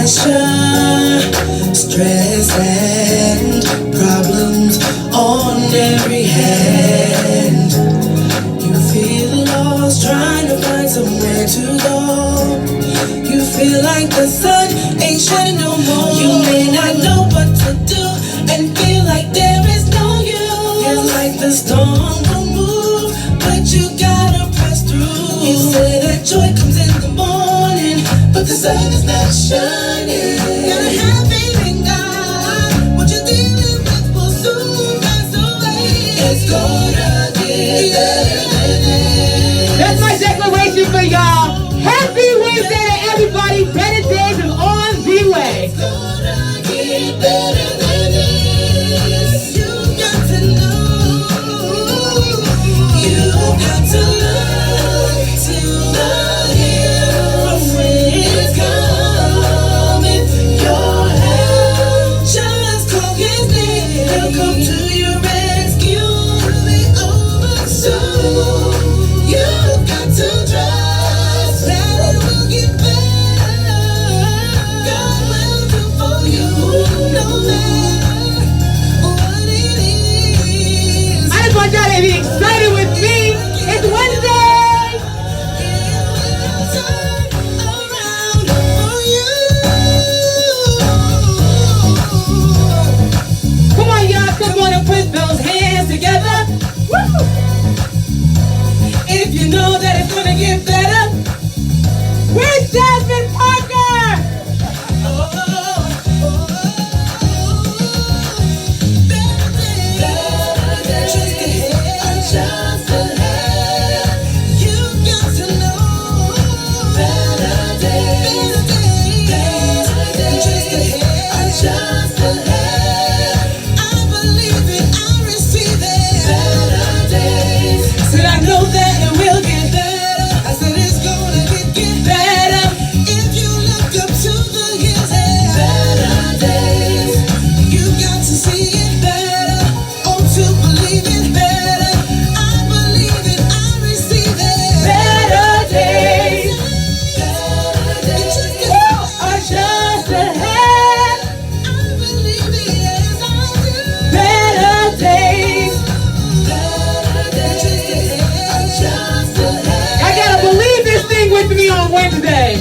pressure, stress and problems on every hand. You feel lost trying to find somewhere to go. You feel like the sun ain't shining no more. You may not know what to do and feel like there is no you. Feels like the storm will move, but you gotta press through. You say that joy comes in the morning, but the sun is not shining. Gotta have faith in God. What you're dealing with will soon pass away. It's gonna get better than this. That's my declaration for y'all. Happy Wednesday to everybody. Better days is on the way. It's gonna get better than this. You got to know. You got to look to the hill from where it's coming. Your help, just call his name. He'll come to your rescue. It'll be over soon. You got to trust that it will get better. God will do for you, no matter what it is. I just want y'all to be excited with me. It's Wednesday. It will turn around for you. Come on, y'all. Come on and put those hands together. Woo! If you know that it's gonna get better. Where's Jasmine Parker? Said I know that it will get better. I said it's gonna get better. If you look up to the hills, better days. You got to see it better. Oh, to believe it better. I believe it, I receive it. Better days. Better days. Are just ahead. I believe it, yes I do. Better days. I gotta believe this thing with me on Wednesday.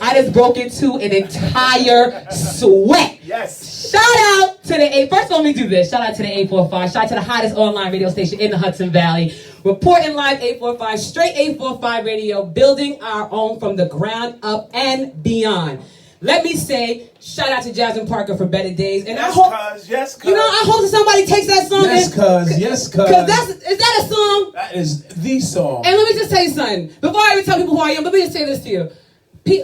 I just broke into an entire sweat. Yes. Shout out to the first of all, let me do this. Shout out to the 845. Shout out to the hottest online radio station in the Hudson Valley. Reporting live 845, straight 845 radio, building our own from the ground up and beyond. Let me say, shout out to Jasmine Parker for Better Days. And I hope, Yes, cuz. you know, I hope that somebody takes that song. Yes, cuz. Yes, cuz. Because is that a song? That is the song. And let me just tell you something. Before I even tell people who I am, let me just say this to you.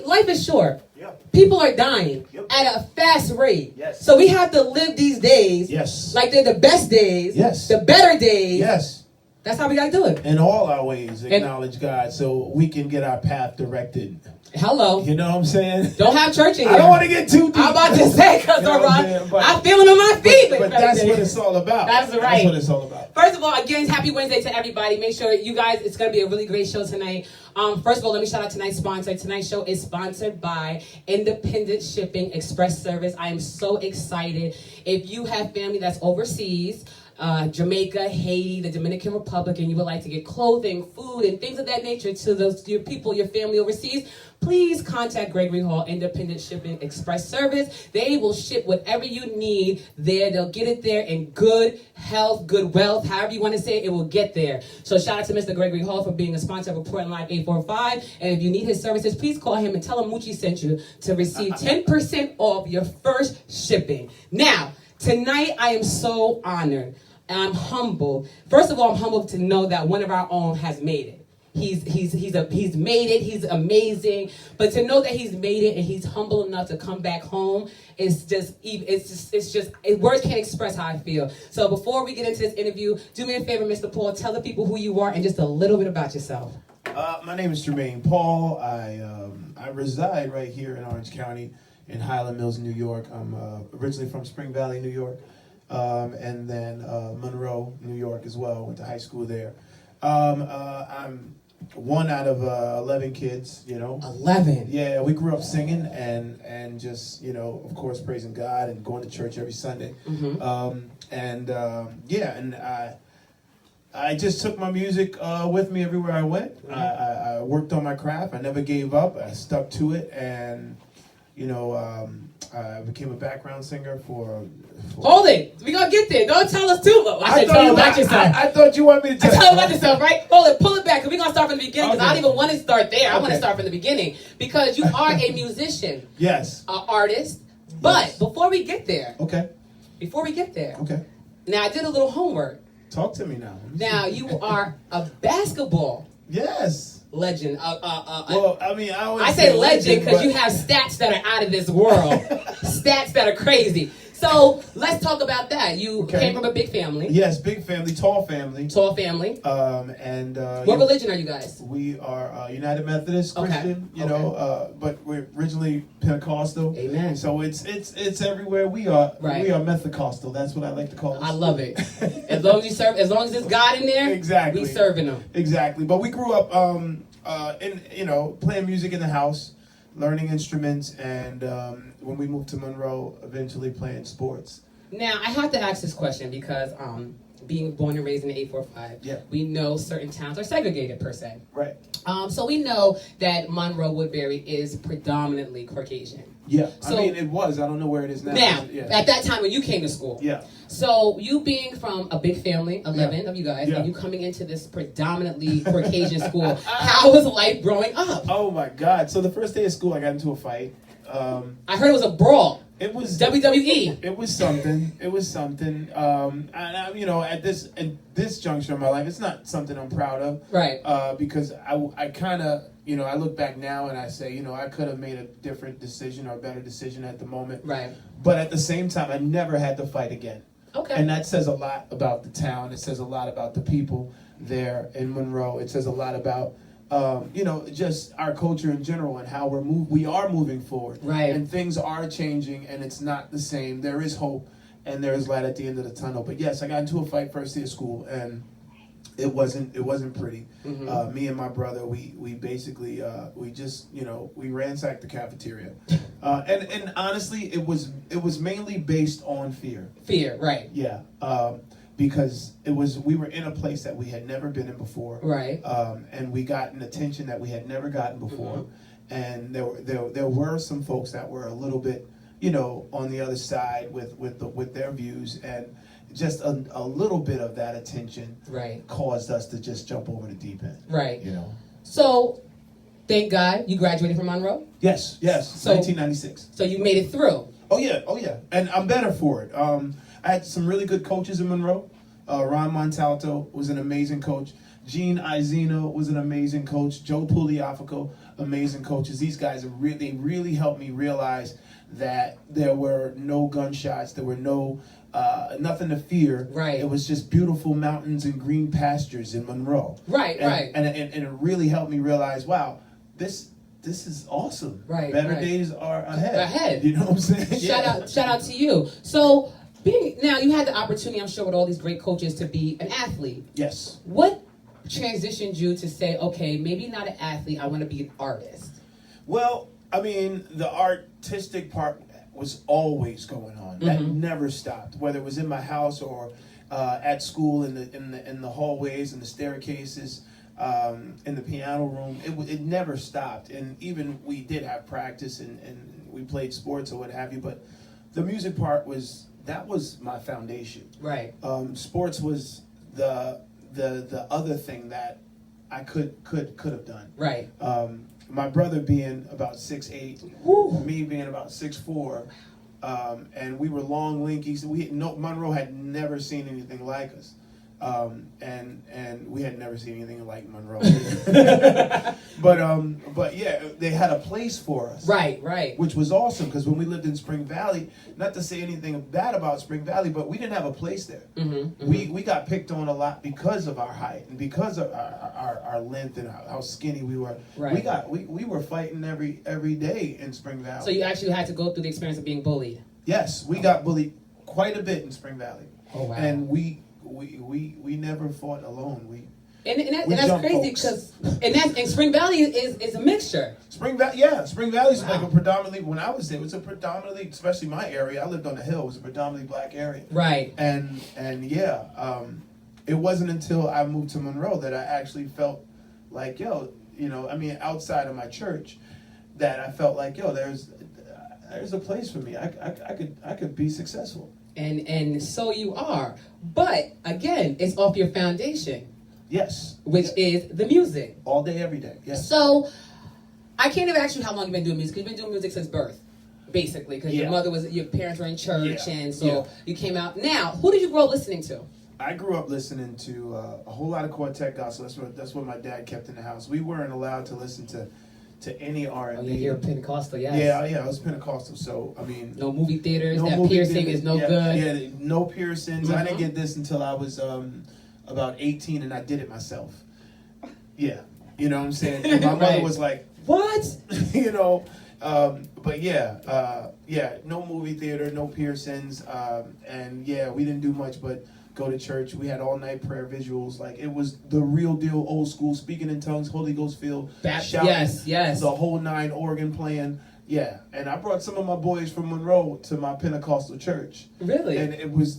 Life is short. Yep. People are dying Yep. at a fast rate. Yes. So we have to live these days Yes. like they're the best days, Yes. the better days. Yes. That's how we got to do it. In all our ways, acknowledge God so we can get our path directed. Hello. You know what I'm saying? Don't have church in here. I don't want to get too deep. I'm about to say, because You know what I'm saying? But- I'm feeling on my feet. But that's what it's all about. That's right. That's what it's all about. First of all, again, happy Wednesday to everybody. Make sure you guys, it's going to be a really great show tonight. First of all, let me shout out tonight's sponsor. Tonight's show is sponsored by Independent Shipping Express Service. I am so excited. If you have family that's overseas, Jamaica, Haiti, the Dominican Republic, and you would like to get clothing, food, and things of that nature to your people, your family overseas, please contact Gregory Hall Independent Shipping Express Service. They will ship whatever you need there. They'll get it there in good health, good wealth, however you want to say it, it will get there. So shout out to Mr. Gregory Hall for being a sponsor of Reporting Live 845. And if you need his services, please call him and tell him MOOCHIE sent you to receive 10% off your first shipping. Now, tonight I am so honored. And I'm humbled. First of all, I'm humbled to know that one of our own has made it. He's made it. He's amazing. But to know that he's made it and he's humble enough to come back home, words can't express how I feel. So before we get into this interview, do me a favor, Mr. Paul, tell the people who you are and just a little bit about yourself. My name is Jermaine Paul. I reside right here in Orange County in Highland Mills, New York. I'm originally from Spring Valley, New York. And then Monroe, New York as well. Went to high school there. I'm one out of 11 kids, you know. 11. Yeah, we grew up singing and just, you know, of course, praising God and going to church every Sunday. I just took my music with me everywhere I went. I worked on my craft. I never gave up. I stuck to it, and you know, I became a background singer for Hold it. We're going to get there. Don't tell us too much. I said tell about yourself. I thought you wanted me to tell you about yourself, right? Hold it. Pull it back, because we're going to start from the beginning, because Okay. I don't even want to start there. I want to Okay. start from the beginning, because you are a musician, Yes. an artist. But Yes. before we get there, Okay. okay. Now, I did a little homework. Talk to me now. Now, you are a basketball Yes. legend. Well, I mean, I say legend because you have stats that are out of this world. Stats that are crazy. So let's talk about that. You came from a big family. Yes, big family, tall family. Tall family. What religion are you guys? We are United Methodist Okay. Christian, you know, but we're originally Pentecostal. Amen. So it's everywhere we are. Right. We are Methocostal. That's what I like to call it. I love it. As long as you serve, as long as there's God in there, Exactly. we serving them. Exactly. But we grew up in, you know, playing music in the house, learning instruments, and when we moved to Monroe, eventually playing sports. Now, I have to ask this question because being born and raised in the 845, Yeah. we know certain towns are segregated per se. Right. So we know that Monroe Woodbury is predominantly Caucasian. Yeah. So- I mean, it was. I don't know where it is now. Now, Yeah. at that time when you came to school, Yeah. so you being from a big family, 11 Yeah. of you guys, Yeah. and you coming into this predominantly Caucasian school, how was life growing up? Oh my God! So the first day of school, I got into a fight. I heard it was a brawl. It was WWE. It was something. It was something. And I, you know, at this juncture in my life, it's not something I'm proud of. Right. Because I kind of, you know, I look back now and I say, you know, I could have made a different decision or a better decision at the moment. Right. But at the same time, I never had to fight again. Okay. And that says a lot about the town. It says a lot about the people there in Monroe. It says a lot about, you know, just our culture in general and how we are moving forward. Right. And things are changing, and it's not the same. There is hope, and there is light at the end of the tunnel. But yes, I got into a fight first day of school, and it wasn't pretty. Me and my brother, we basically we just, you know, we ransacked the cafeteria, and honestly, it was mainly based on fear. Fear, right. Yeah. Because we were in a place that we had never been in before, Right. And we got an attention that we had never gotten before, and there were some folks that were a little bit, you know, on the other side with their views, and just a little bit of that attention, Right. caused us to just jump over the deep end, Right. you know. So, thank God you graduated from Monroe. Yes, So- 1996. So you made it through. Oh yeah, and I'm better for it. I had some really good coaches in Monroe. Ron Montalto was an amazing coach. Gene Izino was an amazing coach. Joe Pugliafico, amazing coaches. These guys they really helped me realize that there were no gunshots. There were nothing to fear. Right. It was just beautiful mountains and green pastures in Monroe. Right, and, right. And it really helped me realize, wow, this is awesome. Right, Better right. days are ahead. Ahead. You know what I'm saying? Shout out to you. So now you had the opportunity, I'm sure, with all these great coaches to be an athlete. Yes. What transitioned you to say, okay, maybe not an athlete, I want to be an artist? Well, I mean, the artistic part was always going on. That never stopped. Whether it was in my house or at school, in the hallways and the staircases, in the piano room, it never stopped. And even we did have practice and we played sports or what have you. But the music part was my foundation. Right. Sports was the other thing that I could have done. Right. My brother being about 6'8", me being about 6'4", and we were long, lanky. So Monroe had never seen anything like us, and we had never seen anything like Monroe. But yeah, they had a place for us. Right, right. Which was awesome, because when we lived in Spring Valley, not to say anything bad about Spring Valley, but we didn't have a place there. We got picked on a lot because of our height and because of our length and how skinny we were. Right. We were fighting every day in Spring Valley. So you actually had to go through the experience of being bullied. Yes, we got bullied quite a bit in Spring Valley. Oh, wow. And we never fought alone. And We that's jump crazy folks. because and Spring Valley is a mixture. Spring Valley's Wow. like a predominantly, when I was there, it was a predominantly, especially my area, I lived on the hill, it was a predominantly black area. Right. And yeah, it wasn't until I moved to Monroe that I actually felt like, yo, I mean, outside of my church, that I felt like, yo, there's a place for me. I could be successful. And so you are. But again, it's off your foundation. Yes. Which is the music. All day, every day. Yes. So I can't even ask you how long you've been doing music. You've been doing music since birth, basically, because your parents were in church, and so you came out. Now, who did you grow up listening to? I grew up listening to a whole lot of quartet gospel. That's what my dad kept in the house. We weren't allowed to listen to any R&B. Oh, you're Pentecostal, yes. Yeah, I was Pentecostal. So I mean, no movie theaters. no That movie piercing theaters. is no Yeah, good. Yeah, no piercings. I didn't get this until I was about 18, and I did it myself. Yeah, you know what I'm saying. And my mother was like, "What?" But yeah, no movie theater, no piercings, and yeah, we didn't do much but go to church. We had all night prayer visuals. Like, it was the real deal, old school, speaking in tongues, Holy Ghost filled, shouting, yes, the whole nine, organ playing. Yeah, and I brought some of my boys from Monroe to my Pentecostal church. Really? And it was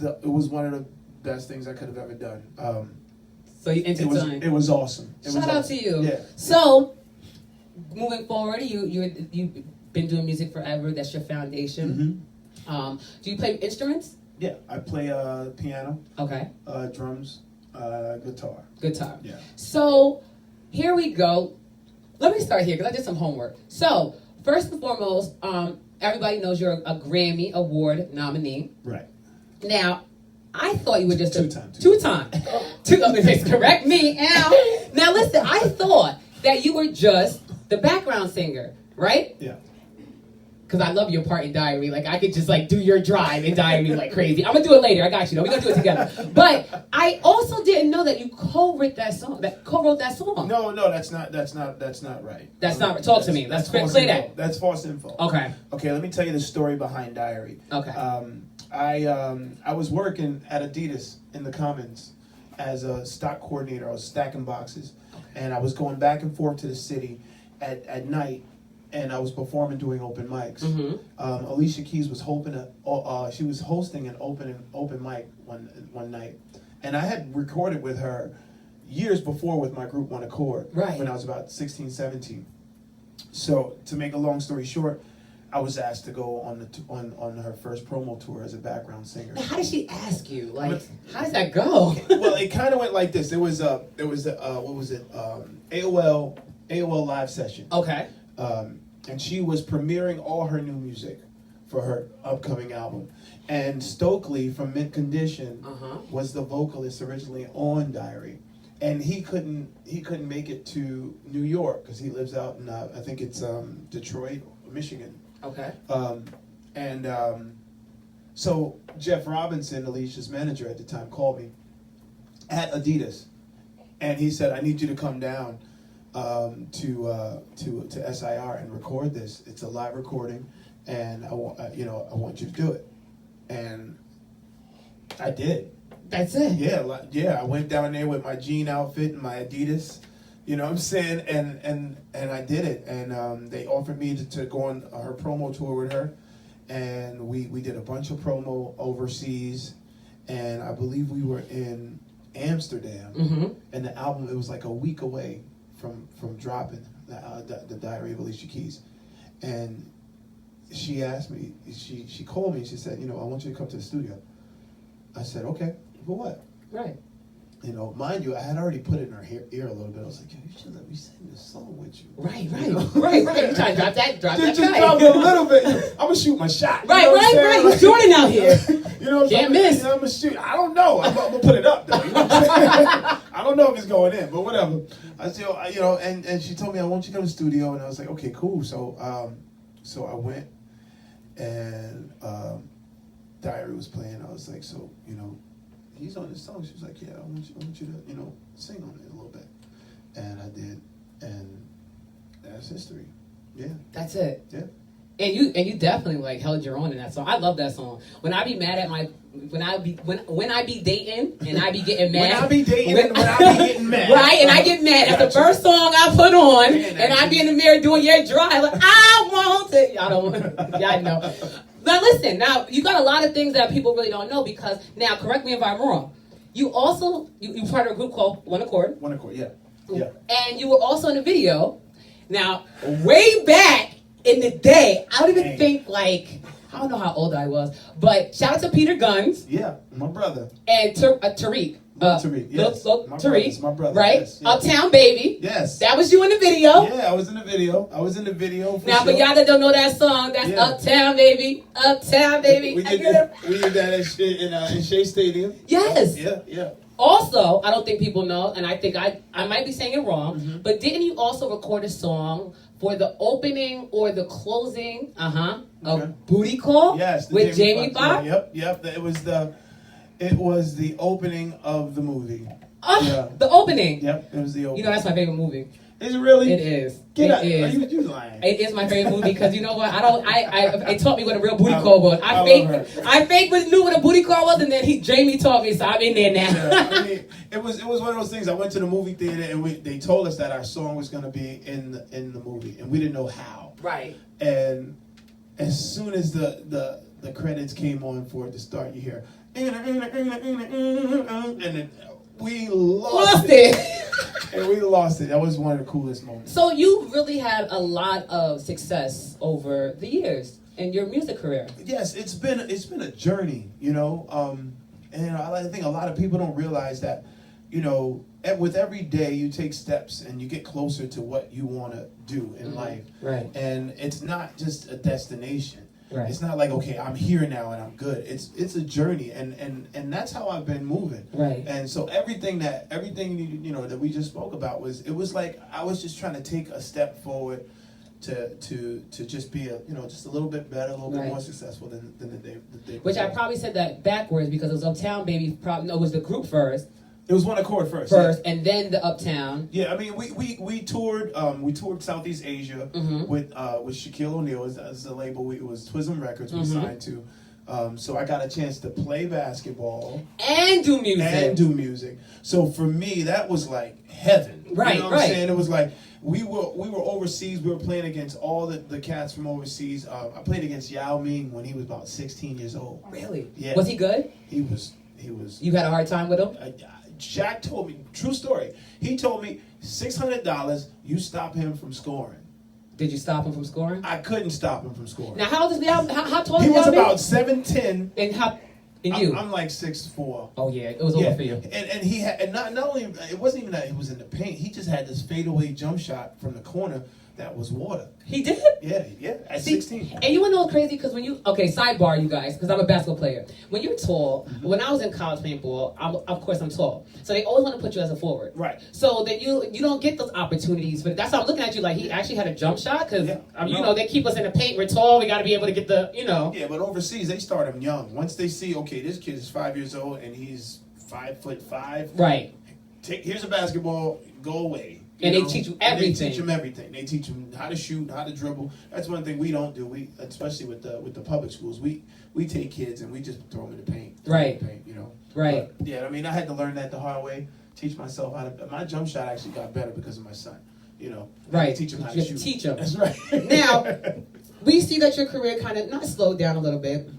one of the best things I could have ever done. So you entertained. It was awesome. Shout out to you. Yeah. So moving forward, you've been doing music forever. That's your foundation. Mm-hmm. Do you play instruments? Yeah, I play piano. Okay. Drums, guitar. Guitar. Yeah. So here we go. Let me start here because I did some homework. So first and foremost, everybody knows you're a Grammy Award nominee. Right. Now, I thought you were just two time. Correct me. Now listen, I thought that you were just the background singer, right? Yeah. Because I love your part in Diary. Like, I could just, do your drive in Diary like crazy. I'm going to do it later. I got you, though. We're going to do it together. But I also didn't know that you co-wrote that song. No, that's not right. That's not right. Talk to me. Let's clear that. That's false info. Okay, let me tell you the story behind Diary. Okay. I was working at Adidas in the Commons as a stock coordinator. I was stacking boxes. And I was going back and forth to the city at night. And I was performing, doing open mics. Mm-hmm. Alicia Keys was she was hosting an open mic one night, and I had recorded with her years before with my group One Accord, right, when I was about 16, 17. So to make a long story short, I was asked to go on her first promo tour as a background singer. Now, how did she ask you? How does that go? Well, it kind of went like this. What was it? AOL live session. Okay. And she was premiering all her new music for her upcoming album. And Stokely from Mint Condition was the vocalist originally on Diary. And he couldn't make it to New York because he lives out in I think it's Detroit, Michigan. Okay. So Jeff Robinson, Alicia's manager at the time, called me at Adidas, and he said, "I need you to come down to SIR and record this. It's a live recording, and I want you to do it." And I did. That's it. Yeah. I went down there with my jean outfit and my Adidas. You know what I'm saying? And I did it. And they offered me to go on her promo tour with her, and we did a bunch of promo overseas, and I believe we were in Amsterdam, and the album, it was like a week away from dropping the Diary of Alicia Keys. And she asked me, she called me, she said, I want you to come to the studio. I said, okay, for what? Right. Mind you, I had already put it in her ear a little bit. I was like, yo, you should let me sing this song with you. Right. You trying to drop that just drop it a little bit. I'm going to shoot my shot. Right. You're Jordan out here. Can't miss. I'm going to shoot. I don't know. I'm going to put it up, though. You know what I'm saying? I don't know if it's going in, but whatever. I said, and she told me, I want you to come to the studio. And I was like, okay, cool. So I went, and Diary was playing. I was like, so, he's on this song. She was like, yeah, I want you to, sing on it a little bit. And I did, and that's history. Yeah. That's it. Yeah. And you definitely held your own in that song. I love that song. When I be mad at my when I be dating and I be getting mad. When I be dating and when I be getting mad. Right, and I get mad. That's the first song I put on, and I be in the mirror doing your dry. Like, I want it. Y'all don't. Y'all know. Now listen. Now you got a lot of things that people really don't know because now, correct me if I'm wrong. You also you part of a group called One Accord. One Accord, yeah. Yeah. And you were also in a video. Now, way back in the day, I don't even think like. I don't know how old I was, but shout out to Peter Guns. Yeah, my brother. And Tariq. Tariq, yes. Tariq, my brother. Right? Yes, yes. Uptown Baby. Yes. That was you in the video. Yeah, I was in the video. For now, sure. for y'all that don't know that song, that's Uptown Baby. Uptown Baby. We did that at shit in Shea Stadium. Yes. Yeah. Also, I don't think people know, and I think I might be saying it wrong, but didn't you also record a song for the opening or the closing of Booty Call? Yes, with Jamie Foxx? Yep. It was the opening of the movie. The opening. Yep, it was the opening. You know that's my favorite movie. Is it really? It is. Get out. Is. Are you lying? It is my favorite movie because you know what? It taught me what a real booty call was. I knew what a booty call was, and then Jamie taught me, so I'm in there now. Yeah, I mean, it was one of those things. I went to the movie theater and they told us that our song was going to be in the movie, and we didn't know how. Right. And as soon as the credits came on for it to start, you hear and then we lost it. And we lost it. That was one of the coolest moments. So you really had a lot of success over the years in your music career. Yes, it's been a journey, you know. And I think a lot of people don't realize that, you know, with every day you take steps and you get closer to what you want to do in life. Right. And it's not just a destination. Right. It's not like, okay, I'm here now and I'm good. It's a journey, and that's how I've been moving. Right. And so everything you know that we just spoke about it was like I was just trying to take a step forward to just be just a little bit better, a little bit more successful than the day. Which I probably said that backwards because it was Uptown Baby. It was the group first. It was One Accord first, and then the Uptown. Yeah, I mean, we toured Southeast Asia with Shaquille O'Neal as the label. It was Twism Records we signed to. So I got a chance to play basketball and do music. So for me, that was like heaven. Right, you know what I'm saying? It was like we were overseas. We were playing against all the cats from overseas. I played against Yao Ming when he was about 16 years old. Really? Yeah. Was he good? He was. You had a hard time with him? Shaq told me, true story. He told me $600. You stop him from scoring. Did you stop him from scoring? I couldn't stop him from scoring. Now, how tall is Yao? He was about 7'10". And you? I'm like 6'4". Oh yeah, it was over for you. And he had, and not only, it wasn't even that he was in the paint. He just had this fadeaway jump shot from the corner that was water. He did? Yeah, at 16. And you want to know what's crazy? Because sidebar, you guys, because I'm a basketball player. When you're tall, when I was in college playing ball, of course I'm tall. So they always want to put you as a forward. Right. So that you don't get those opportunities. But that's how I'm looking at you like he actually had a jump shot. Because, they keep us in the paint. We're tall. We got to be able to get the. Yeah, but overseas, they start him young. Once they see, okay, this kid is 5 years old and he's 5'5". Right. Here's a basketball, go away. And they teach you everything. They teach them everything. They teach them how to shoot, how to dribble. That's one thing we don't do. Especially with the public schools, we take kids and we just throw them in the paint. Right. Right. But, yeah, I mean, I had to learn that the hard way. Teach myself how to. My jump shot actually got better because of my son. Right. Teach him how you to shoot. Teach him. That's right. Now, we see that your career kind of not slowed down a little bit,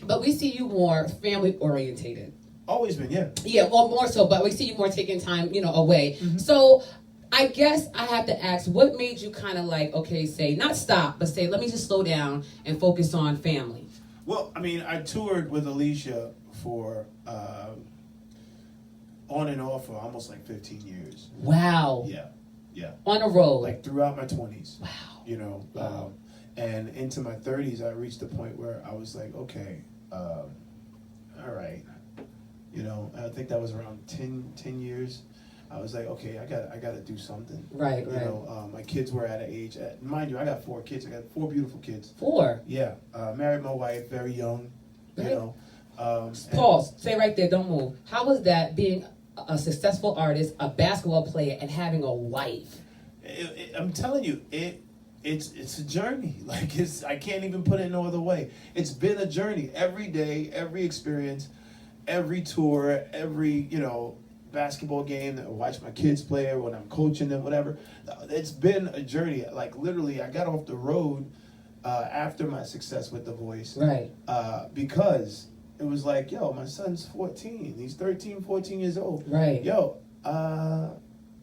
but we see you more family orientated. Always been, yeah. Yeah, well, more so, but we see you more taking time, away. So I guess I have to ask, what made you kind of like, okay, say, not stop, but say, let me just slow down and focus on family? Well, I mean, I toured with Alicia for, on and off for almost like 15 years. Wow. Yeah. On a road. Like throughout my 20s. Wow. Wow. And into my 30s, I reached a point where I was like, okay, all right. I think that was around 10 years. I was like, okay, I got to do something. Right. My kids were at an age. Mind you, I got 4 kids. I got 4 beautiful kids. 4? Yeah. Married my wife, very young. Pause. Stay right there. Don't move. How was that being a successful artist, a basketball player, and having a wife? I'm telling you, it's a journey. Like I can't even put it no other way. It's been a journey. Every day, every experience. every tour, every, basketball game that I watch my kids play or when I'm coaching them, whatever. It's been a journey. Like literally, I got off the road after my success with The Voice. Right. Because it was like, yo, my son's 14. He's 13, 14 years old. Right. Yo,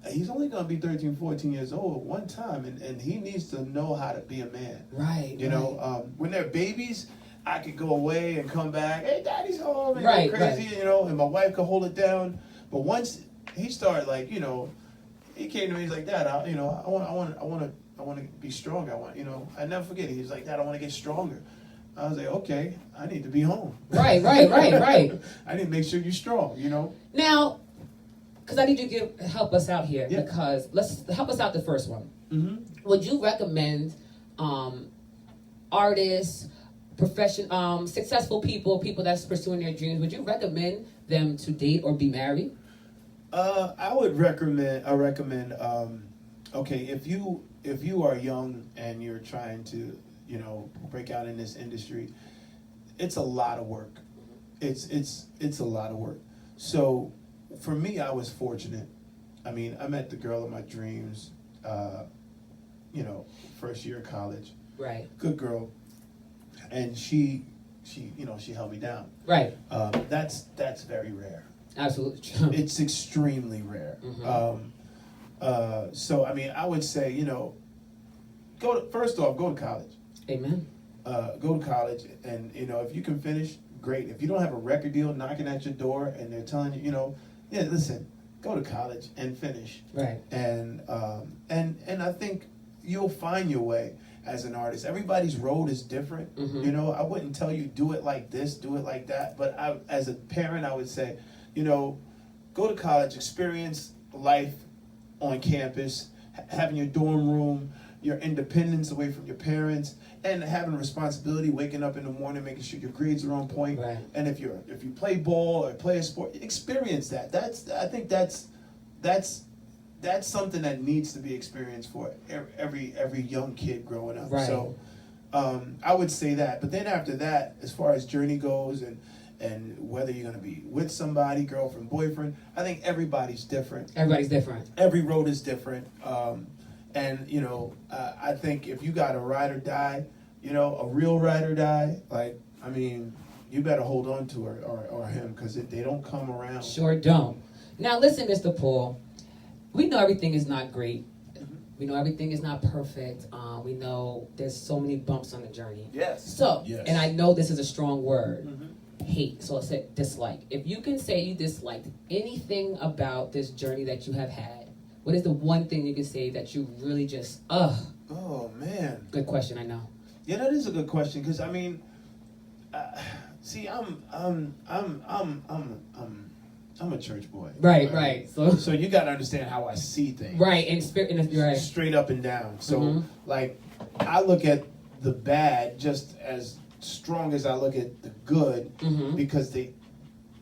he's only going to be 13, 14 years old one time, and he needs to know how to be a man. Right. You know, when they're babies, I could go away and come back. Hey, daddy's home. And Right, go crazy, and my wife could hold it down. But once he started, like, he came to me. He's like, Dad, I want to be strong. I never forget it. He's like, Dad, I want to get stronger. I was like, okay, I need to be home. Right. I need to make sure you're strong. Now, because I need you to help us out here. Yeah. Because let's help us out the first one. Mm-hmm. Would you recommend artists, successful people that's pursuing their dreams? Would you recommend them to date or be married? I would recommend. Okay, if you are young and you're trying to, break out in this industry, it's a lot of work. It's a lot of work. So, for me, I was fortunate. I mean, I met the girl of my dreams. First year of college. Right. Good girl, and she held me down. Right. That's very rare. Absolutely true. It's extremely rare. Mm-hmm. So I mean, I would say, first off, go to college. Amen. Go to college, and if you can finish, great. If you don't have a record deal knocking at your door and they're telling you, listen, go to college and finish. Right. And I think you'll find your way as an artist. Everybody's road is different. Mm-hmm. I wouldn't tell you do it like this, do it like that. But as a parent, I would say, go to college, experience life on campus, having your dorm room, your independence away from your parents, and having a responsibility, waking up in the morning, making sure your grades are on point. Right. And if you play ball or play a sport, experience that. I think that's something that needs to be experienced for every young kid growing up. Right. So I would say that. But then after that, as far as journey goes and whether you're going to be with somebody, girlfriend, boyfriend, I think everybody's different. Everybody's different. Every road is different. I think if you got a ride or die, a real ride or die, you better hold on to her or him, because they don't come around. Sure don't. Now listen, Mr. Paul, we know everything is not great. We know everything is not perfect. We know there's so many bumps on the journey. Yes. So, yes. And I know this is a strong word. Mm-hmm. Hate. So I said dislike. If you can say you disliked anything about this journey that you have had, what is the one thing you can say that you really just, Oh, man. Good question, I know. Yeah, that is a good question, because I'm a church boy. Right. So you got to understand how I see things. Right, and spirit, right. Straight up and down. So, I look at the bad just as strong as I look at the good, because the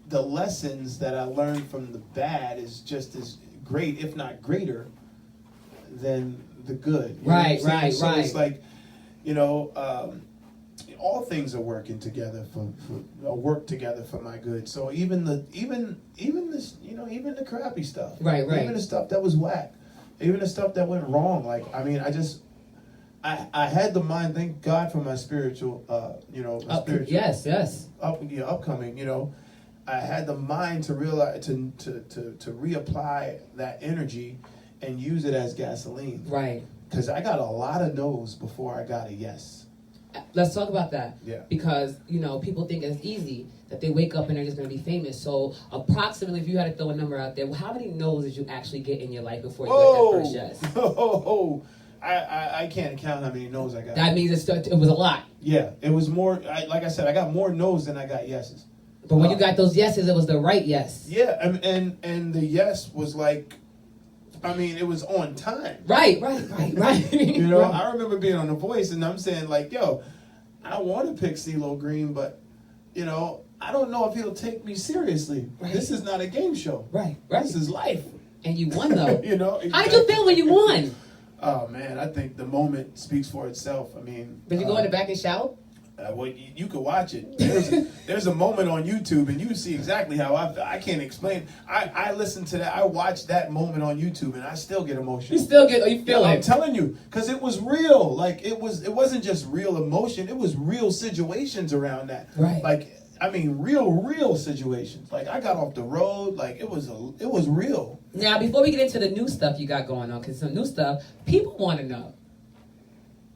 lessons that I learned from the bad is just as great, if not greater, than the good. Right. So it's like, all things are working together work together for my good. So even this, even the crappy stuff. Right. Even the stuff that was whack. Even the stuff that went wrong. I had the mind, thank God for my spiritual, spiritual. Yes. Upcoming, I had the mind to realize, to reapply that energy and use it as gasoline. Right. Because I got a lot of no's before I got a yes. Let's talk about that. Yeah. Because, people think it's easy, that they wake up and they're just going to be famous. So approximately, if you had to throw a number out there, how many no's did you actually get in your life before you got that first yes? I can't count how many no's I got. That means it was a lot. Yeah, it was more, like I said, I got more no's than I got yeses. But when you got those yeses, it was the right yes. Yeah, and the yes was like, it was on time. Right. I remember being on The Voice, and I'm saying, like, yo, I want to pick CeeLo Green, but, I don't know if he'll take me seriously. Right. This is not a game show. Right. This is life. And you won, though. Exactly. How did you feel when you won? Oh, man, I think the moment speaks for itself. Did you go in the back and shout? Well, you can watch it. There's a moment on YouTube, and you see exactly how I can't explain. I listened to that. I watched that moment on YouTube, and I still get emotional. You feel it. I'm telling you, because it was real. Like it wasn't just real emotion. It was real situations around that. Right. Like I mean, real situations. Like I got off the road. Like it was real. Now, before we get into the new stuff you got going on, because some new stuff people want to know.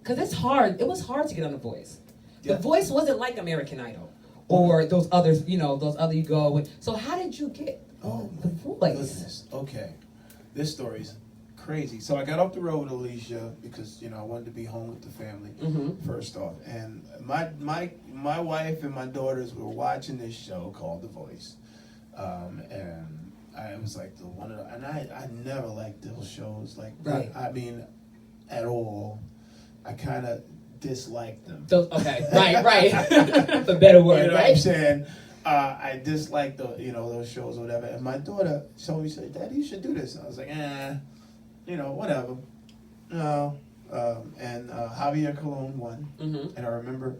Because it's hard. It was hard to get on The Voice. The Voice wasn't like American Idol or those others, those other you go with. So how did you get on The Voice? Goodness. Okay. This story's crazy. So I got off the road with Alicia because, I wanted to be home with the family, first off. And my wife and my daughters were watching this show called The Voice. And I was like and I never liked those shows. Like, right. I mean, at all. I kind of disliked them. Okay, right. That's a better word, you know right? what I'm saying? I disliked those shows or whatever. And my daughter told me, said, "Daddy, you should do this." And I was like, whatever. No. And Javier Colon won. Mm-hmm. And I remember,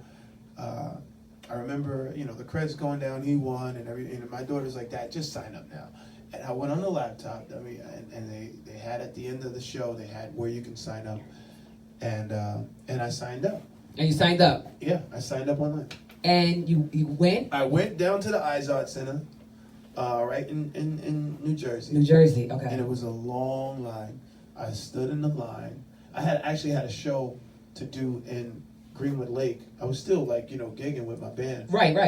the credits going down. He won, and everything. And my daughter's like, "Dad, just sign up now." And I went on the laptop. I mean, and they had at the end of the show, they had where you can sign up. And I signed up. And you signed up? Yeah, I signed up online. And you went? I went down to the Izod Center, right in New Jersey. New Jersey, okay. And it was a long line. I stood in the line. I actually had a show to do in Greenwood Lake. I was still gigging with my band. Right. I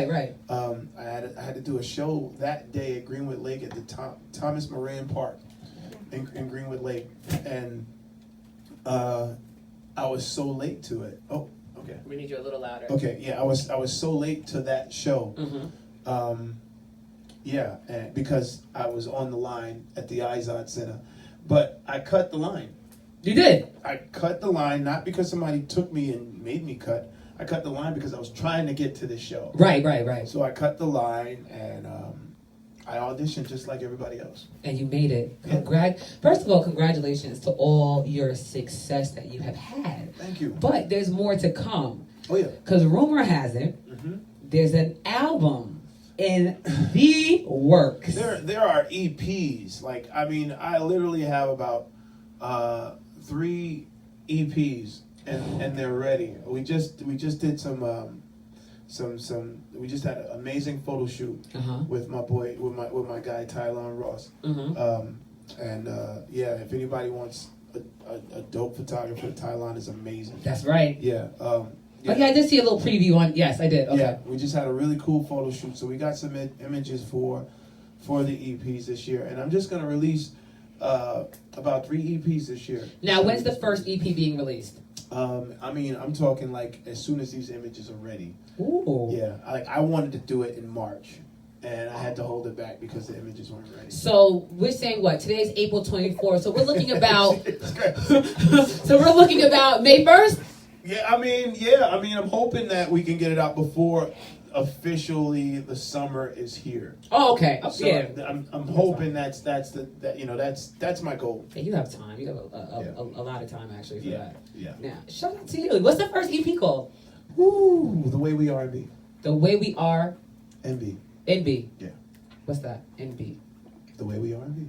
had to do a show that day at Greenwood Lake at the Thomas Moran Park in Greenwood Lake, and I was so late to it. Oh, okay. We need you a little louder. Okay, yeah, I was so late to that show. Mm-hmm. And because I was on the line at the Izod Center, but I cut the line. You did? I cut the line not because somebody took me and made me cut. I cut the line because I was trying to get to the show. Right. So I cut the line and I auditioned just like everybody else. And you made it. Yeah. First of all, congratulations to all your success that you have had. Thank you. But there's more to come. Oh, yeah. Because rumor has it, there's an album in the works. There are EPs. I literally have about 3 EPs, and they're ready. We just did some. We just had an amazing photo shoot with my guy Tylon Ross. If anybody wants a dope photographer, Tylon is amazing. That's right. Yeah. I did see a little preview on. Yes, I did. Okay. Yeah, we just had a really cool photo shoot, so we got some images for the EPs this year, and I'm just gonna release about 3 EPs this year. Now, when's the first EP being released? I'm talking as soon as these images are ready. Ooh. Yeah, I wanted to do it in March, and I had to hold it back because the images weren't ready. So we're saying what? Today's April 24th. So we're looking about. So we're looking about May 1st. I'm hoping that we can get it out before officially the summer is here. Oh, okay. So yeah. I'm hoping that's my goal. Hey, you have time. You have a lot of time actually for that. Yeah. Now, shout out to you. What's the first EP called? Woo! The Way We Are NB. The Way We Are. NB. NB. Yeah. What's that? NB. The Way We Are NB.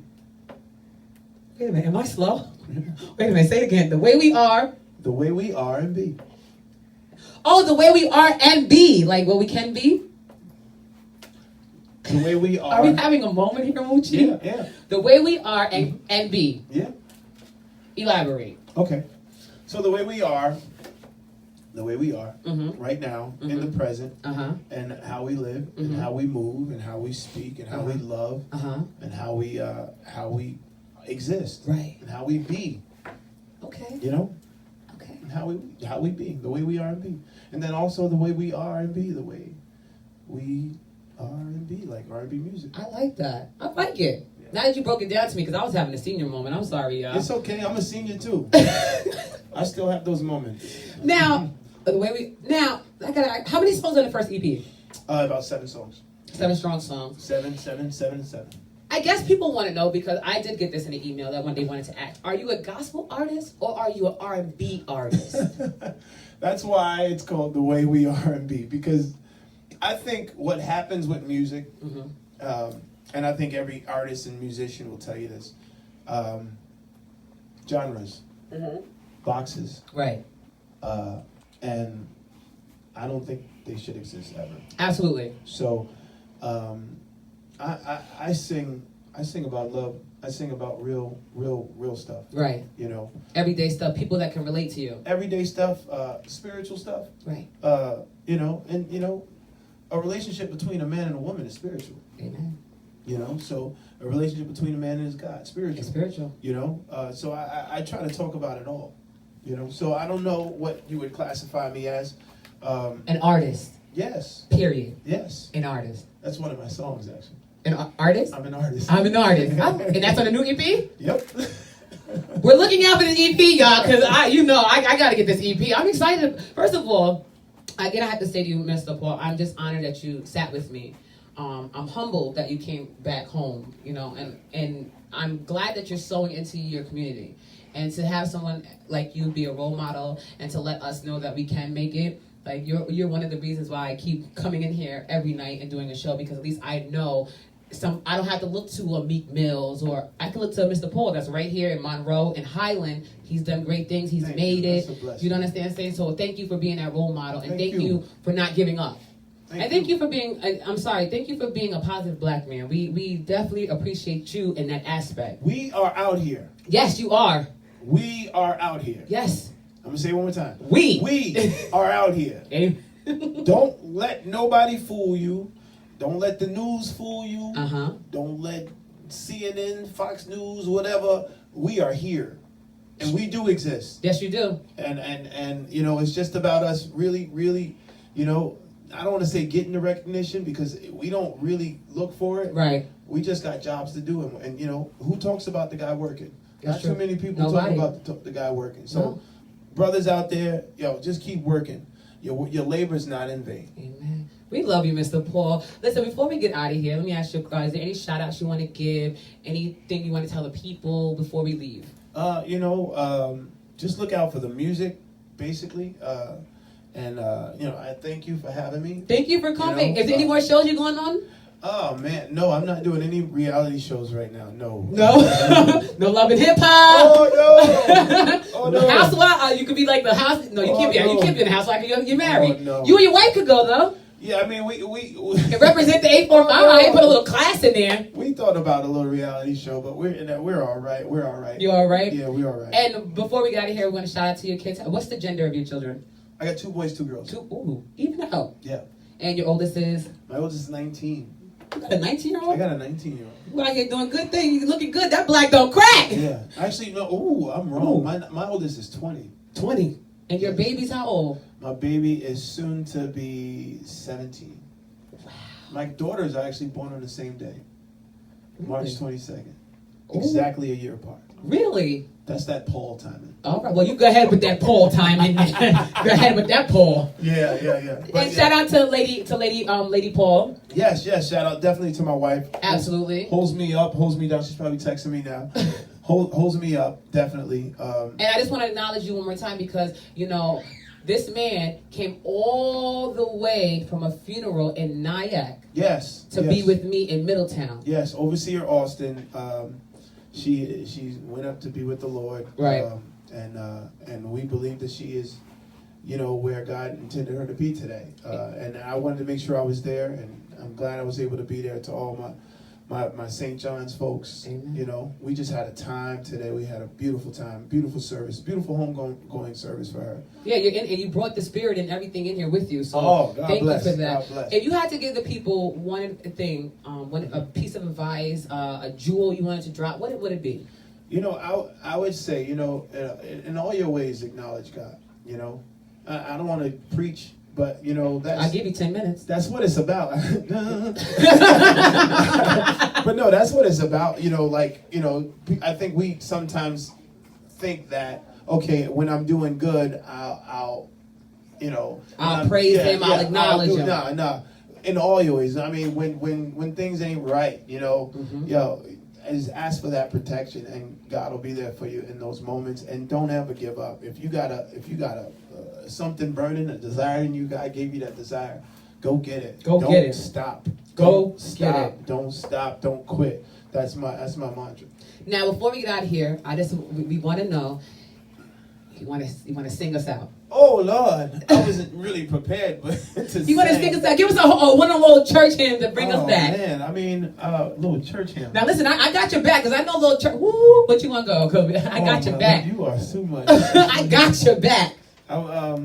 Wait a minute. Am I slow? Wait a minute. Say it again. The Way We Are. The Way We Are NB. Oh, the way we are and be. Like what we can be? The way we are. Are we having a moment here, Moochie? Yeah. The way we are and be. Yeah. Elaborate. Okay. So the way we are right now, in the present, and how we live, and how we move, and how we speak, and how we love, and how we exist, right, and how we be. Okay. Okay. And how we be, the way we are and be, and then also the way we are and be, the way we are and be, like R&B music. I like that. I like it. Yeah. Now that you broke it down to me, because I was having a senior moment. I'm sorry, y'all. It's okay. I'm a senior too. I still have those moments. Now, how many songs on the first EP? About 7 songs. 7 strong songs. 7. I guess people want to know, because I did get this in an email that one day wanted to ask, are you a gospel artist or are you an R&B artist? That's why it's called The Way We R&B, because I think what happens with music, and I think every artist and musician will tell you this, genres, boxes, Right. And I don't think they should exist ever. Absolutely. So, I sing about love. I sing about real stuff. Right. You know, Everyday stuff, people that can relate to you. everyday stuff, spiritual stuff. Right. You know, and you know, a relationship between a man and a woman is spiritual. Amen. You know, so a relationship between a man and his God, spiritual. It's spiritual. You know, so I try to talk about it all. You know, so I don't know what you would classify me as. An artist. Yes. Period. Yes. An artist. That's one of my songs, actually. An artist? I'm an artist. I'm an artist. And that's on the new EP? Yep. We're looking out for this EP, y'all, because I got to get this EP. I'm excited. First of all, again, I have to say to you, Mr. Paul, I'm just honored that you sat with me. I'm humbled that you came back home, you know, and I'm glad that you're sewing into your community. And to have someone like you be a role model and to let us know that we can make it, like you're one of the reasons why I keep coming in here every night and doing a show, because at least I know I don't have to look to a Meek Mills, or I can look to Mr. Paul that's right here in Monroe and Highland. He's done great things. He's made it. You don't understand what I'm saying? So thank you for being that role model, and thank you for not giving up. Thank you for being, thank you for being a positive black man. We definitely appreciate you in that aspect. We are out here. Yes, you are. We are out here. Yes. I'm going to say it one more time. We are out here. Don't let nobody fool you. Don't let the news fool you. Don't let CNN, Fox News, whatever. We are here. And we do exist. Yes, you do. And you know, it's just about us really, you know, I don't want to say getting the recognition, because we don't really look for it. Right. We just got jobs to do. And you know, who talks about the guy working? That's Not true. too many people talk about the guy working. So, brothers out there, yo, just keep working. Your labor's not in vain. Amen. We love you, Mr. Paul. Listen, before we get out of here, let me ask you, is there any shout-outs you want to give? Anything you want to tell the people before we leave? You know, just look out for the music, basically. And you know, I thank you for having me. Thank you for coming. You know, Is there any more shows you're going on? Oh man, no, I'm not doing any reality shows right now. No. No Love and Hip Hop. Oh no. Oh no. The Housewife. You could be like the house. No, you can't be. No. You can't be in the Housewife. You're married. Oh, no. You and your wife could go though. Yeah, I mean we And represent the 845. I put a little class in there. We thought about a little reality show, but we're all right. We're all right. You all right? Yeah, we're all right. And before we get out of here, we want to shout out to your kids. What's the gender of your children? I got 2 boys, 2 girls. 2. Ooh, even out. Yeah. And your oldest is? My oldest is 19. You got a 19-year-old? I got a 19-year-old. You out here doing good things. You looking good. That black don't crack. Yeah. Actually, no. Ooh, I'm wrong. My oldest is 20. 20. And your baby's how old? My baby is soon to be 17. Wow. My daughters are actually born on the same day, March 22nd. Exactly a year apart. Really? That's that Paul timing. All right. Well, you go ahead with that Paul timing. Go ahead with that Paul. Yeah. And shout out to Lady Paul. Yes. Shout out definitely to my wife. Absolutely. Holds me up, holds me down. She's probably texting me now. Holds me up, definitely. And I just want to acknowledge you one more time, because, you know, this man came all the way from a funeral in Nyack. Yes. To be with me in Middletown. Yes, Overseer Austin. She went up to be with the Lord. Right. And we believe that she is, you know, where God intended her to be today. And I wanted to make sure I was there, and I'm glad I was able to be there. To all my St. John's folks. Amen. You know, we just had a time today. We had a beautiful time, beautiful service, beautiful homegoing service for her. Yeah, and you brought the spirit and everything in here with you. So God thank bless. you for that. God bless. If you had to give the people one thing, a piece of advice, a jewel you wanted to drop, what would it be? You know, I would say, you know, in all your ways, acknowledge God. You know, I don't want to preach, but you know, I'll give you 10 minutes. That's what it's about. But no, that's what it's about. You know, like, you know, I think we sometimes think that, okay, when I'm doing good, I'll you know, I'll praise him, I'll acknowledge him. No. in all your ways. I mean, when things ain't right, you know, yo, just ask for that protection, and God will be there for you in those moments. And don't ever give up. If you got something burning, a desire in you, God gave you that desire. Go get it. Go get it. Stop. Go Don't stop. get it. Don't stop. Don't quit. That's my mantra. Now, before we get out of here, we want to know. You want to sing us out? Oh Lord, I wasn't really prepared, but you want to sing us out? Give us one of the little church hymns to bring us back. Oh man, I mean, little church hymn. Now listen, I got your back because I know little church. Woo, but you want to go? I got your back. You are so much. I got your back. I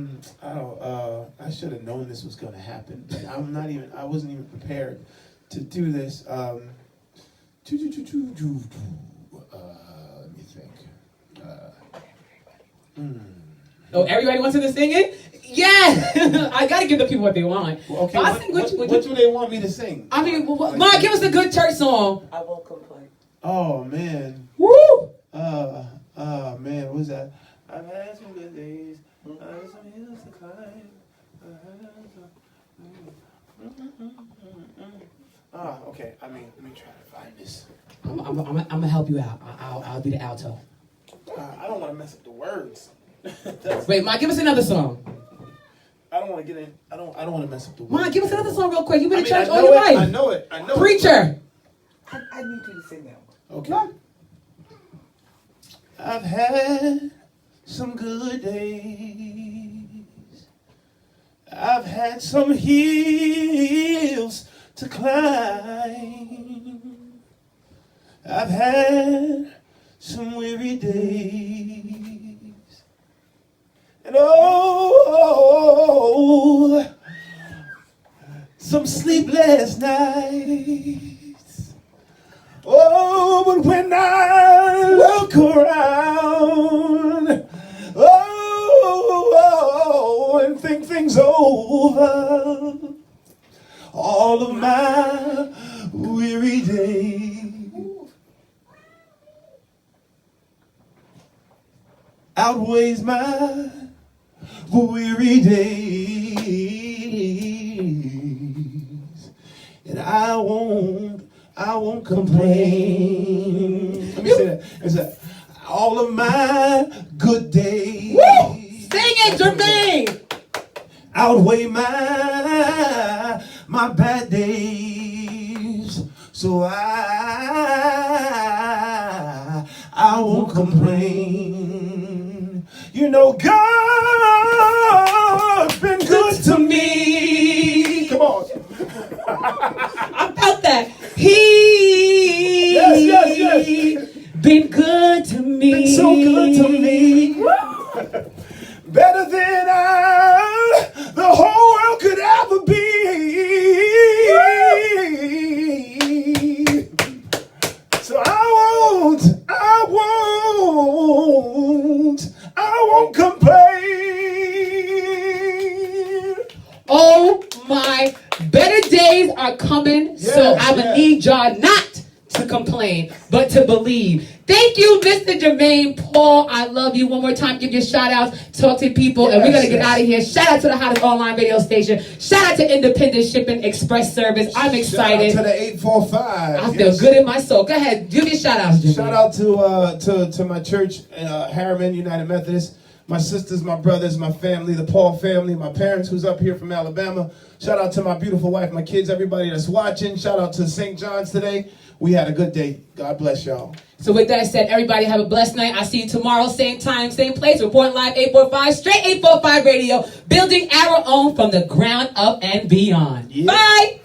should have known this was going to happen, but I wasn't even prepared to do this. Let me think. Oh, everybody wants to sing it? Yeah! I got to give the people what they want. Well, okay, what do they want me to sing? I mean, Mom, give us a good church song. I won't complain. Oh, man. Woo! Man, what's that? I've had some good days. I've had some hills to climb. Okay. I mean, let me try to find this. I'm going to help you out. I'll be the alto. I don't want to mess up the words. Wait, Ma, give us another song. I don't want to get in. I don't want to mess up the words. Ma, give us another song real quick. You've been in church I all know your it. life. I know it. Preacher. I need you to sing that one. Okay. I've had some good days. I've had some hills to climb. I've had some weary days. And some sleepless nights. Oh, but when I look around, and think things over, all of my weary days outweighs my weary days, and I won't complain. Let me say that. It's that all of my good days. Woo! Sing it, Jermaine. Outweigh my bad days, so I won't complain. You know, God's been good to me. Come on. I felt that. Yes. Been good to me. Been so good to me. Better than the whole world could ever be. So I won't complain. Oh my, better days are coming, so I'm going to need y'all not to complain, but to believe. Thank you, Mr. Jermaine Paul. I love you. One more time, give your shout outs, talk to people, and we're going to get out of here. Shout out to the hottest online radio station. Shout out to Independent Shipping Express Service. I'm excited. Shout out to the 845. I feel good in my soul. Go ahead, give your shout outs, Jermaine. Shout out to my church, Harriman United Methodist. My sisters, my brothers, my family, the Paul family, my parents who's up here from Alabama. Shout out to my beautiful wife, my kids, everybody that's watching. Shout out to St. John's today. We had a good day. God bless y'all. So with that said, everybody have a blessed night. I'll see you tomorrow, same time, same place. Reporting live 845, straight 845 radio. Building our own from the ground up and beyond. Yeah. Bye.